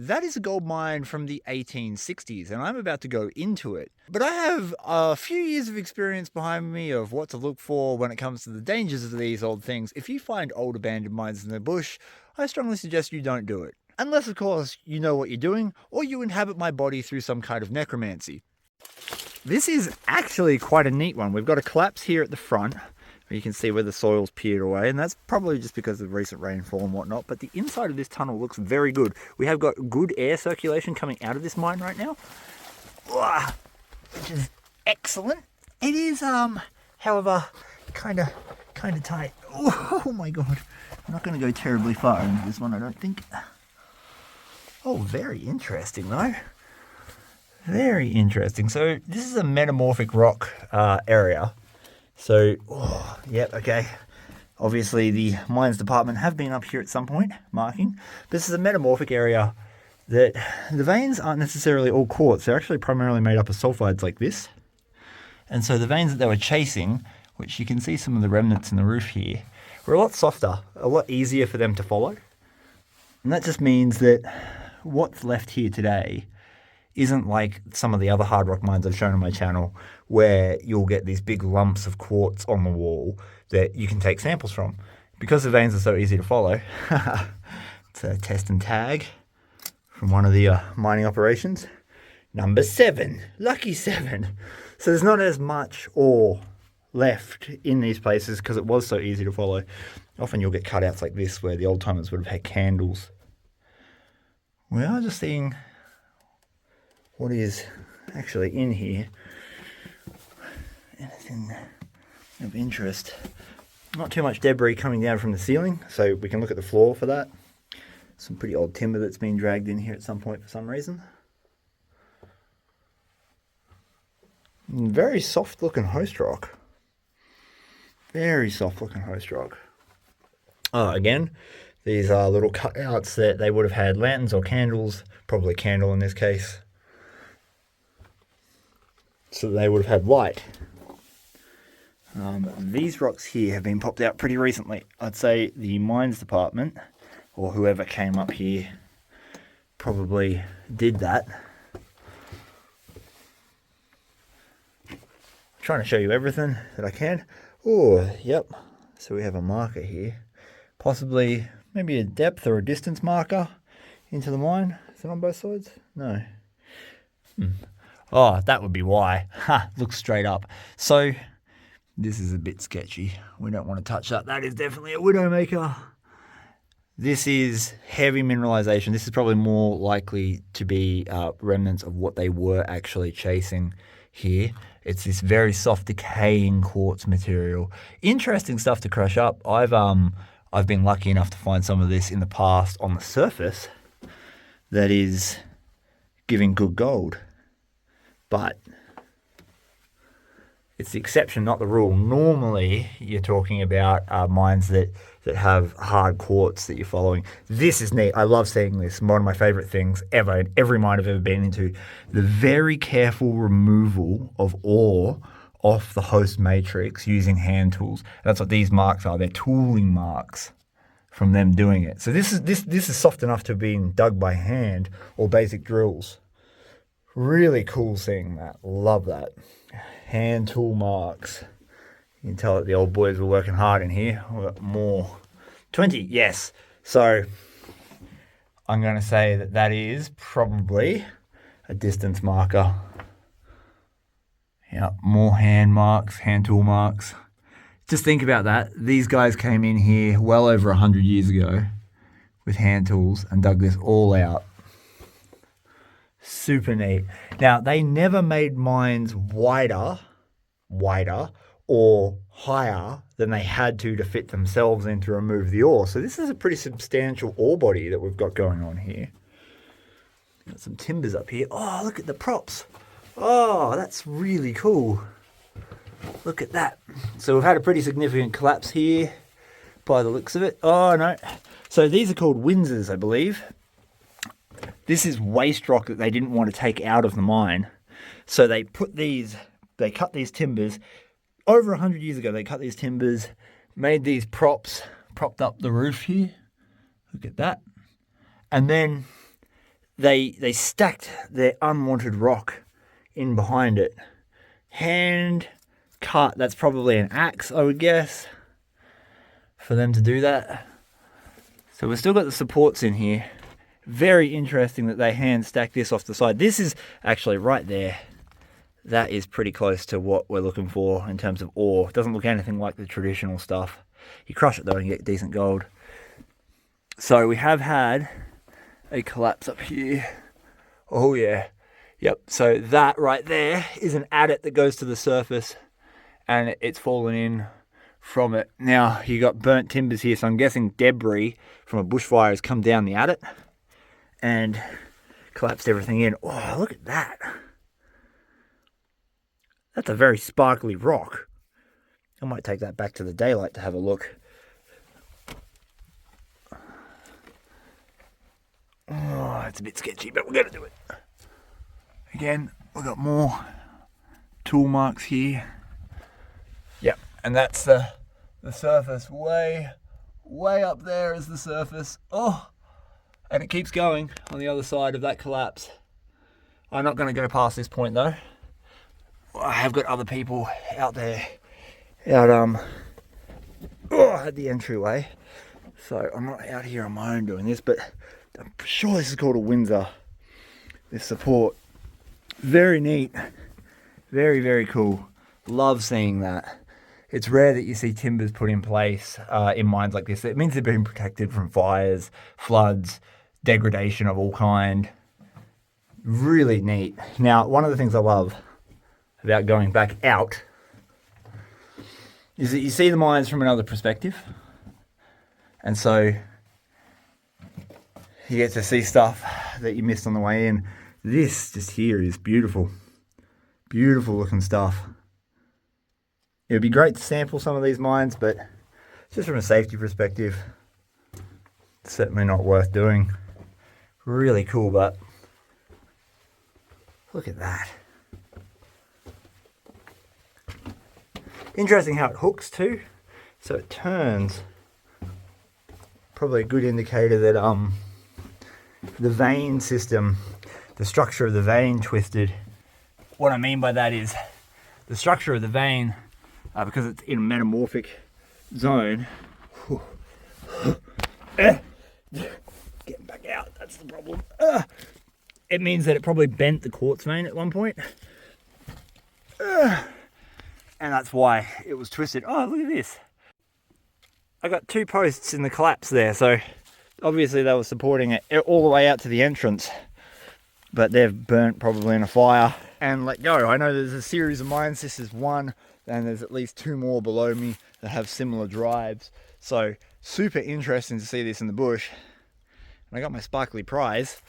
That is a gold mine from the 1860s, and I'm about to go into it. But I have a few years of experience behind me of what to look for when it comes to the dangers of these old things. If you find old abandoned mines in the bush, I strongly suggest you don't do it. Unless, of course, you know what you're doing, or you inhabit my body through some kind of necromancy. This is actually quite a neat one. We've got a collapse here at the front. You can see where the soil's peeled away, and that's probably just because of recent rainfall and whatnot, but the inside of this tunnel looks very good. We have got good air circulation coming out of this mine right now, which is excellent. It is, however, kind of tight. Oh my god. I'm not going to go terribly far into this one, I don't think. Oh, very interesting though. Very interesting. So this is a metamorphic rock area. So, yep, okay. Obviously, the mines department have been up here at some point, marking. This is a metamorphic area that the veins aren't necessarily all quartz. They're actually primarily made up of sulfides like this. And so the veins that they were chasing, which you can see some of the remnants in the roof here, were a lot softer, a lot easier for them to follow. And that just means that what's left here today isn't like some of the other hard rock mines I've shown on my channel, where you'll get these big lumps of quartz on the wall that you can take samples from. Because the veins are so easy to follow, it's a test and tag from one of the mining operations. Number 7, lucky 7. So there's not as much ore left in these places because it was so easy to follow. Often you'll get cutouts like this where the old timers would have had candles. We are just seeing what is actually in here. Anything of interest. Not too much debris coming down from the ceiling, so we can look at the floor for that. Some pretty old timber that's been dragged in here at some point for some reason. Very soft looking host rock. Very soft looking host rock. Again, these are little cutouts that they would have had lanterns or candles, probably a candle in this case, so they would have had light. These rocks here have been popped out pretty recently. I'd say the mines department, or whoever came up here, probably did that. I'm trying to show you everything that I can. Oh, yep. So we have a marker here. Possibly maybe a depth or a distance marker into the mine. Is it on both sides? No. Oh, that would be why. Ha, looks straight up. So this is a bit sketchy. We don't want to touch that. That is definitely a widowmaker. This is heavy mineralization. This is probably more likely to be remnants of what they were actually chasing here. It's this very soft decaying quartz material. Interesting stuff to crush up. I've been lucky enough to find some of this in the past on the surface that is giving good gold. But it's the exception, not the rule. Normally, you're talking about mines that have hard quartz that you're following. This is neat. I love seeing this. One of my favorite things ever in every mine I've ever been into. The very careful removal of ore off the host matrix using hand tools. That's what these marks are. They're tooling marks from them doing it. So this is soft enough to have been dug by hand or basic drills. Really cool seeing that. Love that. Hand tool marks. You can tell that the old boys were working hard in here. We've got more. 20, yes. So I'm going to say that that is probably a distance marker. Yeah, more hand marks, hand tool marks. Just think about that. These guys came in here well over 100 years ago with hand tools and dug this all out. Super neat. Now, they never made mines wider or higher than they had to fit themselves in to remove the ore. So this is a pretty substantial ore body that we've got going on here. Got some timbers up here. Oh, look at the props. Oh, that's really cool. Look at that. So we've had a pretty significant collapse here by the looks of it. Oh, no. So these are called Windsors, I believe. This is waste rock that they didn't want to take out of the mine. So they cut these timbers. Over 100 years ago, they cut these timbers, made these props, propped up the roof here. Look at that. And then they stacked their unwanted rock in behind it. Hand cut, that's probably an axe, I would guess, for them to do that. So we've still got the supports in here. Very interesting that they hand stack this off the side. This is actually right there. That is pretty close to what we're looking for in terms of ore. It doesn't look anything like the traditional stuff. You crush it though and get decent gold. So we have had a collapse up here. Oh yeah. Yep, so that right there is an adit that goes to the surface and it's fallen in from it. Now you got burnt timbers here, so I'm guessing debris from a bushfire has come down the adit and collapsed everything in. Oh, look at that. That's a very sparkly rock. I might take that back to the daylight to have a look. Oh, it's a bit sketchy, but we're going to do it. Again, we've got more tool marks here. Yep, and that's the surface. Way up there is the surface. Oh, and it keeps going on the other side of that collapse. I'm not going to go past this point though. I have got other people out there at the entryway, so I'm not out here on my own doing this, but I'm sure this is called a Windsor, this support. Very neat, very cool. Love seeing that. It's rare that you see timbers put in place in mines like this. It means they've been protected from fires, floods, degradation of all kind. Really neat. Now, one of the things I love about going back out is that you see the mines from another perspective, and so you get to see stuff that you missed on the way in. This just here is beautiful looking stuff. It would be great to sample some of these mines, but just from a safety perspective, it's certainly not worth doing. Really cool, but look at that. Interesting how it hooks too. So it turns. Probably a good indicator that the vein system, the structure of the vein twisted. What I mean by that is the structure of the vein, because it's in a metamorphic zone. Getting back out, that's the problem. It means that it probably bent the quartz vein at one point. And that's why it was twisted. Oh, look at this. I got two posts in the collapse there, so obviously they were supporting it all the way out to the entrance, but they've burnt probably in a fire and let go. I know there's a series of mines. This is one, and there's at least two more below me that have similar drives. So super interesting to see this in the bush. And I got my sparkly prize.